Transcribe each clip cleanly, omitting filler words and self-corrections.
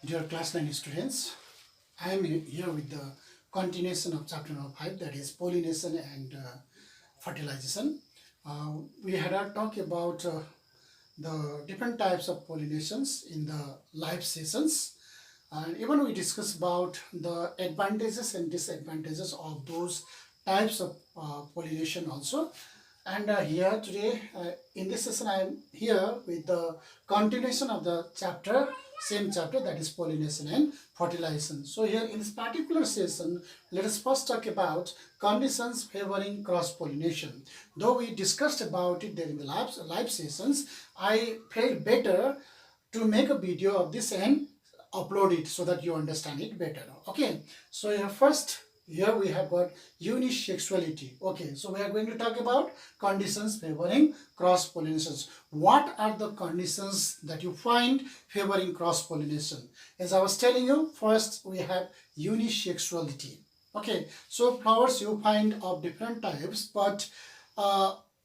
Dear class 9 students, I am here with the continuation of chapter number 5, that is pollination and fertilization. We had a talk about the different types of pollinations in the live sessions, and even we discussed about the advantages and disadvantages of those types of pollination also. And here today in this session I am here with the continuation of the same chapter, that is pollination and fertilization. So here in this particular session, let us first talk about conditions favoring cross-pollination. Though we discussed about it there in the live sessions, I felt better to make a video of this and upload it so that you understand it better. Okay, so here we have got unisexuality. Okay, so we are going to talk about conditions favoring cross pollinations. What are the conditions that you find favoring cross pollination? As I was telling you, first we have unisexuality. Okay, so flowers you find of different types, but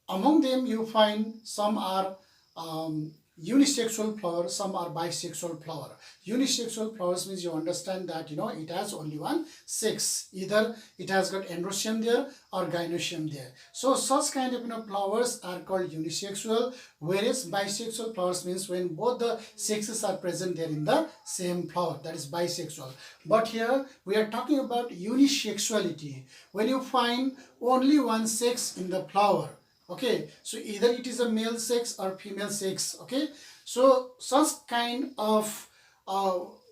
among them you find some are unisexual flower, some are bisexual flower. Unisexual flowers means you understand that it has only one sex, either it has got androecium there or gynoecium there. So such kind of flowers are called unisexual, whereas bisexual flowers means when both the sexes are present there in the same flower, that is bisexual. But here we are talking about unisexuality, when you find only one sex in the flower. Okay, so either it is a male sex or female sex. Okay, so such kind of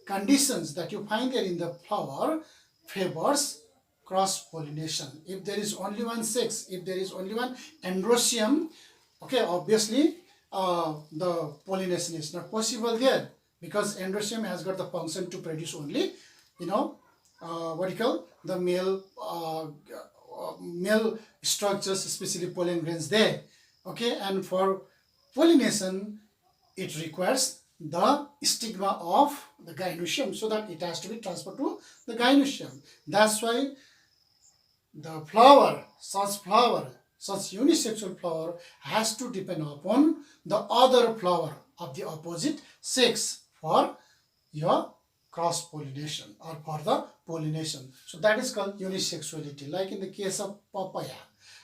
conditions that you find there in the flower favors cross pollination. If there is only one sex, if there is only one androecium, okay, obviously the pollination is not possible there, because androecium has got the function to produce only what you call the male structures, especially pollen grains there. Okay, and for pollination it requires the stigma of the gynoecium, so that it has to be transferred to the gynoecium. That's why the such unisexual flower has to depend upon the other flower of the opposite sex for your cross pollination or for the pollination. So that is called unisexuality, like in the case of papaya.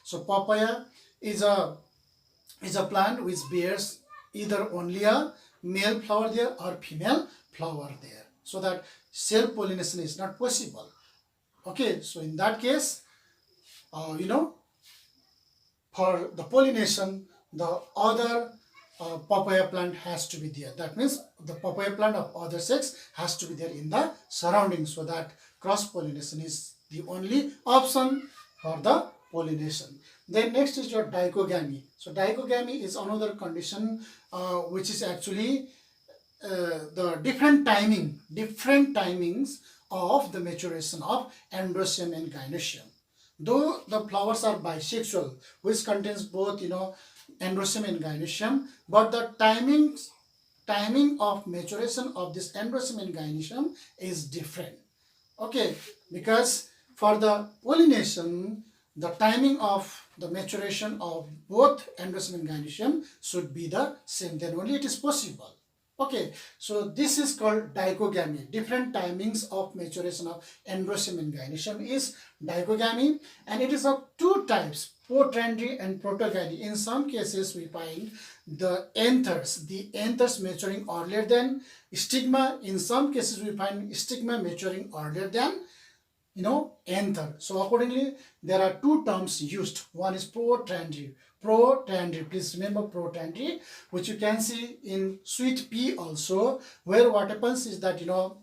So papaya is a plant which bears either only a male flower there or female flower there, so that self pollination is not possible. Okay, so in that case for the pollination the other papaya plant has to be there. That means the papaya plant of other sex has to be there in the surroundings, so that cross pollination is the only option for the pollination. Then next is your dichogamy. So dichogamy is another condition which is actually the different timings of the maturation of androecium and gynoecium. Though the flowers are bisexual, which contains both androecium and gynoecium, but the timing of maturation of this androecium and gynoecium is different. Okay, because for the pollination the timing of the maturation of both androecium and gynoecium should be the same, then only it is possible. Okay, so this is called dichogamy. Different timings of maturation of androecium and gynoecium is dichogamy, and it is of two types, protandry and protogyny. In some cases we find the anthers maturing earlier than stigma. In some cases we find stigma maturing earlier than anther. So accordingly there are two terms used. One is protandry. Please remember protandry, which you can see in sweet pea also, where what happens is that your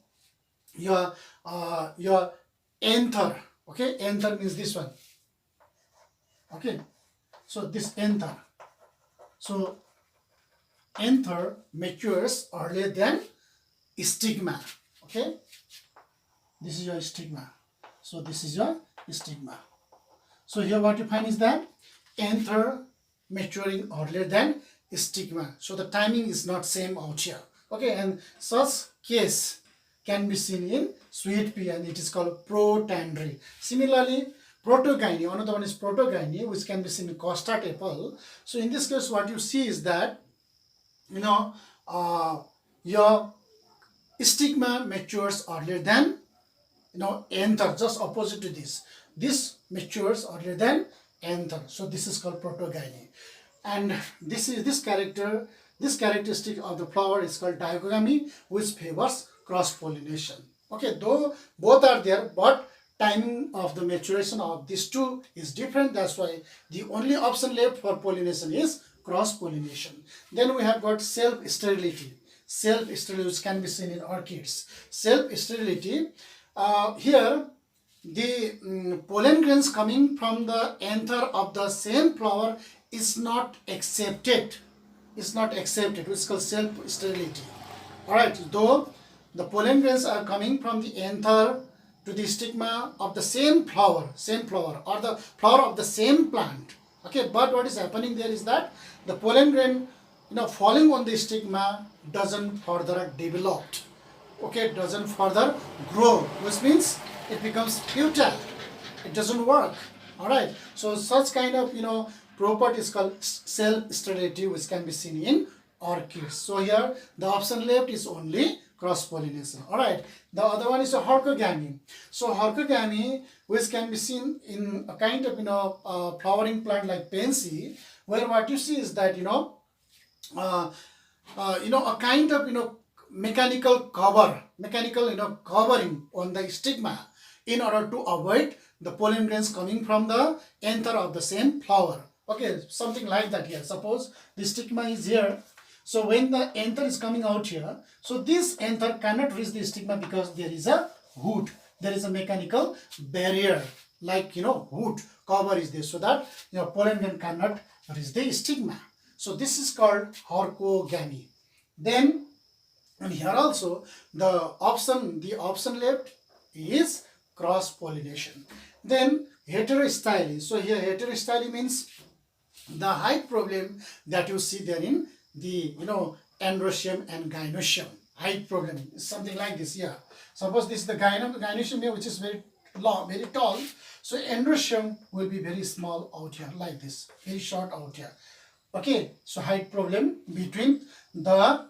anther. Okay, anther means this one. Okay, so this anther. So anther matures earlier than stigma. Okay, this is your stigma. So this is your stigma. So here what you find is that anther maturing earlier than stigma. So the timing is not same out here. Okay, and such case can be seen in sweet pea, and it is called protandry. Similarly, protogyny, another one is protogyny, which can be seen in custard apple. So in this case what you see is that your stigma matures earlier than anther, just opposite to this matures earlier than anther, so this is called protogyny. And this characteristic of the flower is called dichogamy, which favors cross pollination. Okay, though both are there, but timing of the maturation of these two is different. That's why the only option left for pollination is cross pollination. Then we have got self sterility. Self sterility, which can be seen in orchids. Self sterility, here the pollen grains coming from the anther of the same flower is not accepted. It's not accepted, which is called self sterility. Alright, though the pollen grains are coming from the anther to the stigma of the same flower, or the flower of the same plant. Okay, but what is happening there is that the pollen grain falling on the stigma doesn't further develop. Okay, doesn't further grow, which means it becomes futile. It doesn't work. All right. So such kind of property is called self-sterility, which can be seen in orchids. So here the option left is only cross pollination. All right. The other one is a orchogamy. So orchogamy, which can be seen in a kind of flowering plant like pansy, where what you see is that a kind of mechanical covering on the stigma in order to avoid the pollen grains coming from the anther of the same flower. Okay, something like that here. Suppose the stigma is here. So when the anther is coming out here, so this anther cannot reach the stigma because there is a hood. There is a mechanical barrier, like hood cover is there, so that pollen grain cannot reach the stigma. So this is called orchogamy. Then, and here also the option left is cross pollination. Then heterostyly. So here heterostyly means the height problem that you see there in the androecium and gynoecium. Height problem is something like this. Yeah. Suppose this is the gynoecium here, which is very long, very tall. So androecium will be very small out here, like this, very short out here. Okay. So height problem between the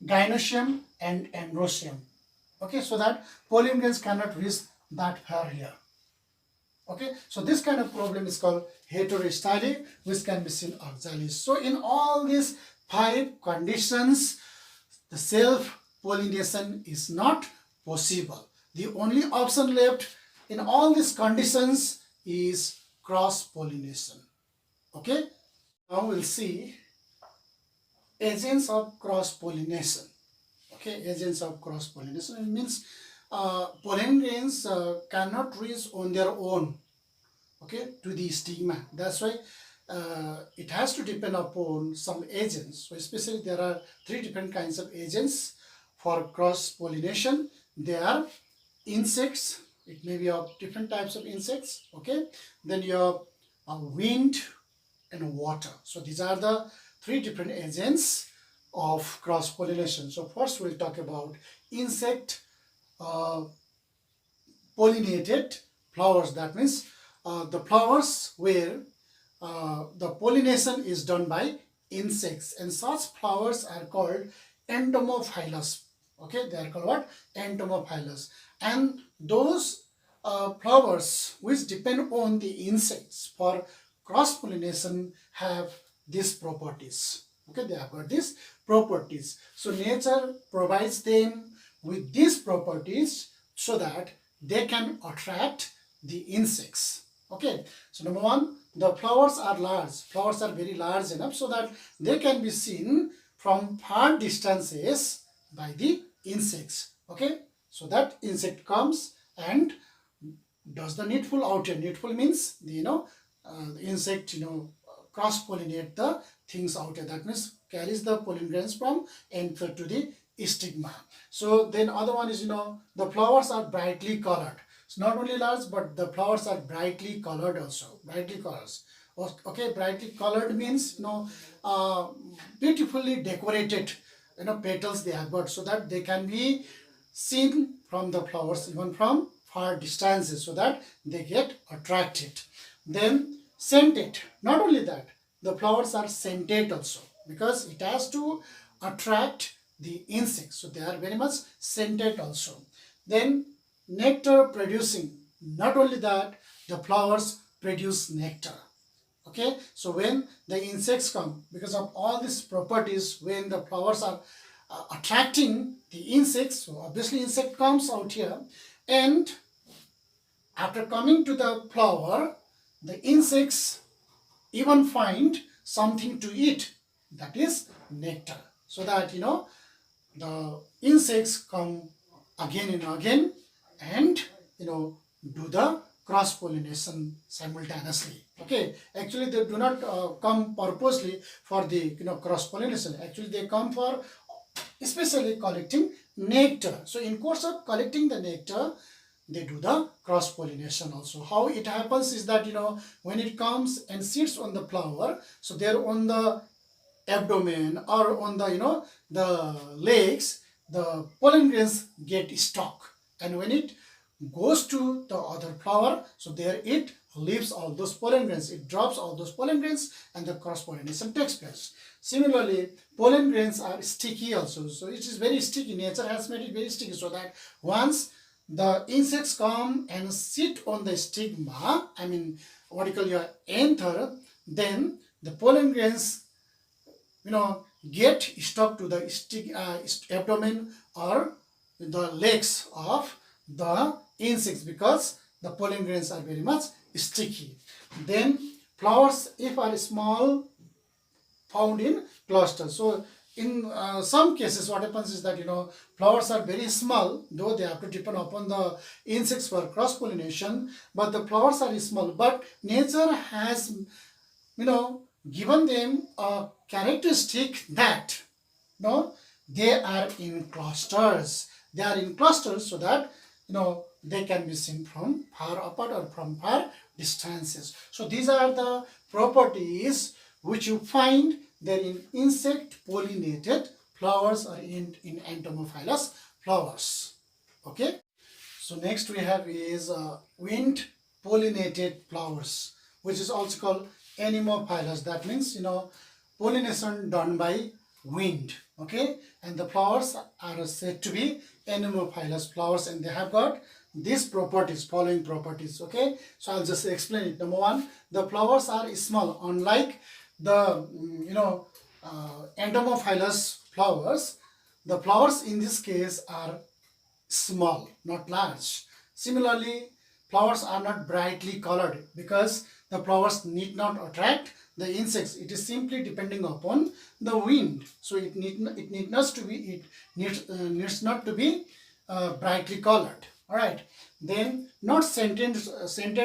gynoecium and androecium. Okay. So that pollen grains cannot reach that far here. Okay, so this kind of problem is called heterostyly, which can be seen axially. So in all these 5 conditions, the self-pollination is not possible. The only option left in all these conditions is cross-pollination. Okay, now we'll see agents of cross-pollination. Okay, agents of cross-pollination, it means pollen grains cannot reach on their own, okay, to the stigma. That's why it has to depend upon some agents. So especially there are 3 different kinds of agents for cross pollination. They are insects. It may be of different types of insects. Okay, then you have wind and water. So these are the 3 different agents of cross pollination. So first we'll talk about insect pollinated flowers. That means the flowers where the pollination is done by insects, and such flowers are called entomophilous. Okay, they are called what? Entomophilous. And those flowers which depend on the insects for cross pollination have these properties. Okay, they have got these properties. So nature provides them with these properties so that they can attract the insects. Okay, so number 1, the flowers are large. Flowers are very large enough so that they can be seen from far distances by the insects. Okay, so that insect comes and does the needful out here. Needful means the insect cross-pollinate the things out here. That means carries the pollen grains from anther to the stigma. So then other one is the flowers are brightly colored. It's not only large, but the flowers are brightly colored also. Brightly colors. Okay, brightly colored means beautifully decorated petals they have got, so that they can be seen from the flowers even from far distances, so that they get attracted. Then scented. Not only that, the flowers are scented also, because it has to attract the insects. So they are very much scented also. Then nectar producing, not only that, the flowers produce nectar. Okay, so when the insects come, because of all these properties, when the flowers are attracting the insects, so obviously insect comes out here, and after coming to the flower, the insects even find something to eat, that is nectar, so that the insects come again and again, and do the cross pollination simultaneously. Okay, actually they do not come purposely for the cross pollination. Actually they come for especially collecting nectar. So in course of collecting the nectar, they do the cross pollination also. How it happens is that when it comes and sits on the flower, so they're on the abdomen or on the the legs, the pollen grains get stuck, and when it goes to the other flower, so there it leaves all those pollen grains, it drops all those pollen grains, and the cross pollination takes place. Similarly, pollen grains are sticky also, so it is very sticky. Nature has made it very sticky, so that once the insects come and sit on the stigma, I mean what you call your anther, then the pollen grains get stuck to the abdomen or the legs of the insects, because the pollen grains are very much sticky. Then flowers, if are small, found in clusters. So in some cases what happens is that flowers are very small, though they have to depend upon the insects for cross pollination, but the flowers are small, but nature has given them a characteristic that they are in clusters. They are in clusters so that they can be seen from far apart or from far distances. So these are the properties which you find there in insect pollinated flowers or in entomophilous flowers. Okay. So next we have is wind pollinated flowers, which is also called anemophilous. That means pollination done by wind. Okay, and the flowers are said to be anemophilous flowers, and they have got these properties, following properties. Okay, so I'll just explain it. Number one, the flowers are small, unlike the entomophilous flowers. The flowers in this case are small, not large. Similarly, flowers are not brightly colored because the flowers need not attract the insects. It is simply depending upon the wind. So it needs not to be brightly colored. All right. Then not scented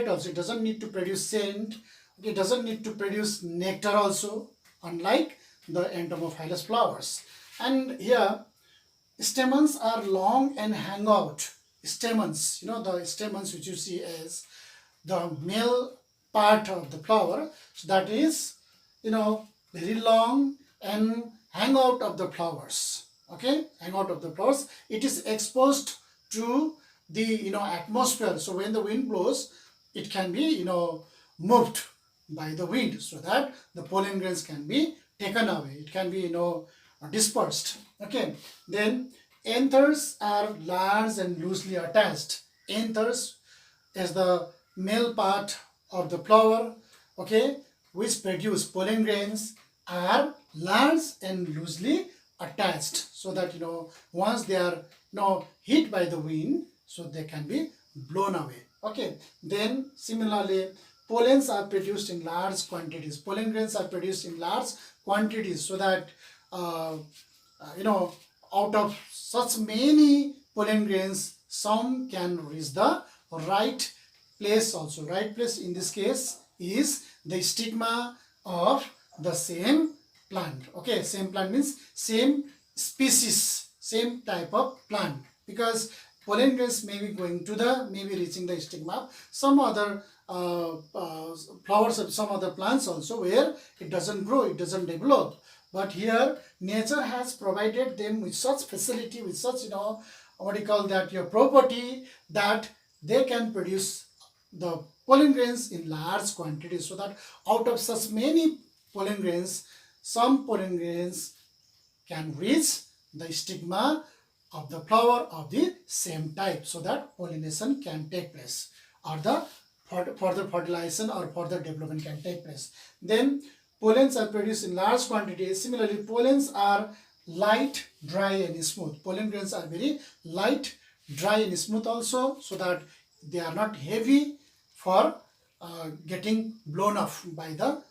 also. It doesn't need to produce scent. It doesn't need to produce nectar also, unlike the entomophilous flowers. And here stamens are long and hang out. Stamens, the stamens which you see as the male part of the flower, so that is very long and hang out of the flowers. Okay, hang out of the flowers. It is exposed to the atmosphere, so when the wind blows, it can be moved by the wind, so that the pollen grains can be taken away, it can be dispersed. Okay, then anthers are large and loosely attached. Anthers is the male part of the flower, okay, which produce pollen grains, are large and loosely attached, so that once they are hit by the wind, so they can be blown away. Okay, then similarly pollens are produced in large quantities. Pollen grains are produced in large quantities, so that out of such many pollen grains, some can reach the right place also. Right place in this case is the stigma of the same plant. Okay, same plant means same species, same type of plant, because pollen grains may be reaching the stigma of some other flowers of some other plants also, where it doesn't grow, it doesn't develop. But here nature has provided them with such facility, with such what you call that, your property, that they can produce the pollen grains in large quantities, so that out of such many pollen grains, some pollen grains can reach the stigma of the flower of the same type, so that pollination can take place, or the further fertilization or further development can take place. Then pollens are produced in large quantities. Similarly, pollens are light, dry and smooth. Pollen grains are very light, dry and smooth also, so that they are not heavy for getting blown off by the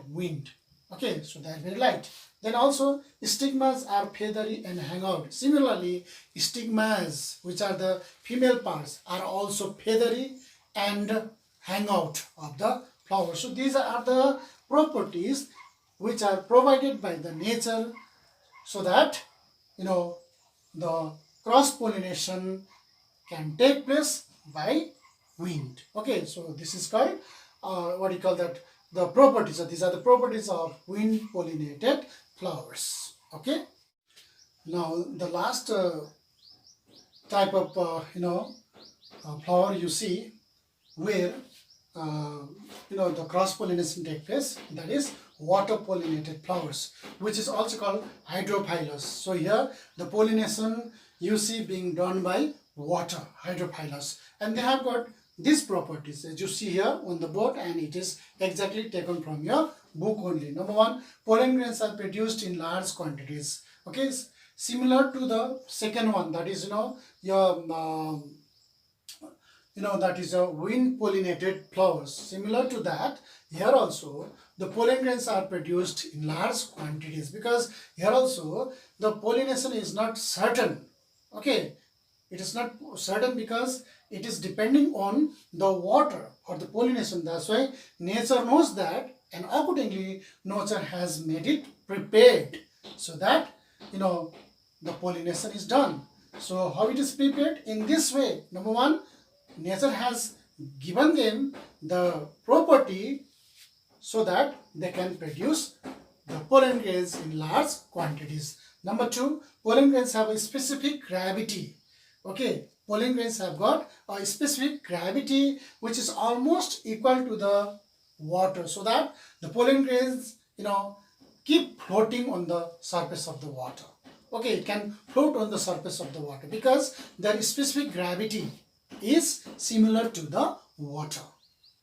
wind. Okay, so they are very light. Then also stigmas are feathery and hang out. Similarly, stigmas, which are the female parts, are also feathery and hang out of the flower. So these are the properties which are provided by the nature, so that the cross pollination can take place by wind. Okay, so this is called what you call that, the properties. So these are the properties of wind pollinated flowers. Okay, now the last type of flower you see where the cross pollination takes place, that is water pollinated flowers, which is also called hydrophilous. So here the pollination you see being done by water, hydrophilous, and they have got these properties as you see here on the board, and it is exactly taken from your book only. Number one, pollen grains are produced in large quantities. Okay, similar to the second one, that is your that is a wind pollinated flowers. Similar to that, here also the pollen grains are produced in large quantities, because here also the pollination is not certain. Okay, it is not certain because it is depending on the water for the pollination. That's why nature knows that, and accordingly nature has made it prepared, so that the pollination is done. So how it is prepared? In this way. Number one, nature has given them the property so that they can produce the pollen grains in large quantities. Number two, pollen grains have a specific gravity. Okay, pollen grains have got a specific gravity which is almost equal to the water, so that the pollen grains keep floating on the surface of the water. Okay, it can float on the surface of the water because their specific gravity is similar to the water.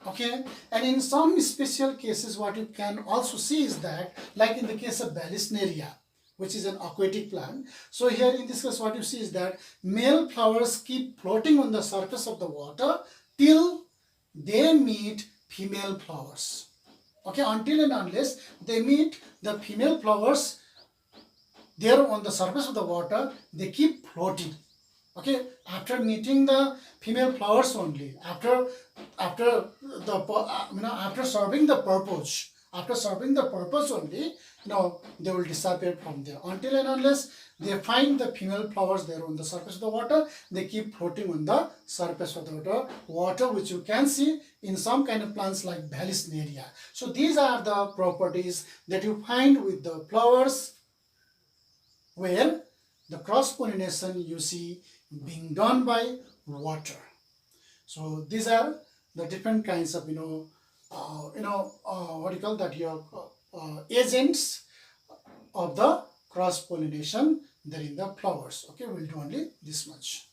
Okay, and in some special cases what you can also see is that, like in the case of Balisneria, which is an aquatic plant. So here in this case what you see is that male flowers keep floating on the surface of the water till they meet female flowers. Okay, until and unless they meet the female flowers there on the surface of the water, they keep floating. Okay, after meeting the female flowers only, after serving the purpose, only they will disappear from there. Until and unless they find the female flowers there on the surface of the water, they keep floating on the surface of the water, which you can see in some kind of plants like Balisneria. So these are the properties that you find with the flowers where the cross pollination you see being done by water. So these are the different kinds of what you call that, your agents of the cross pollination there in the flowers. Okay, we'll do only this much.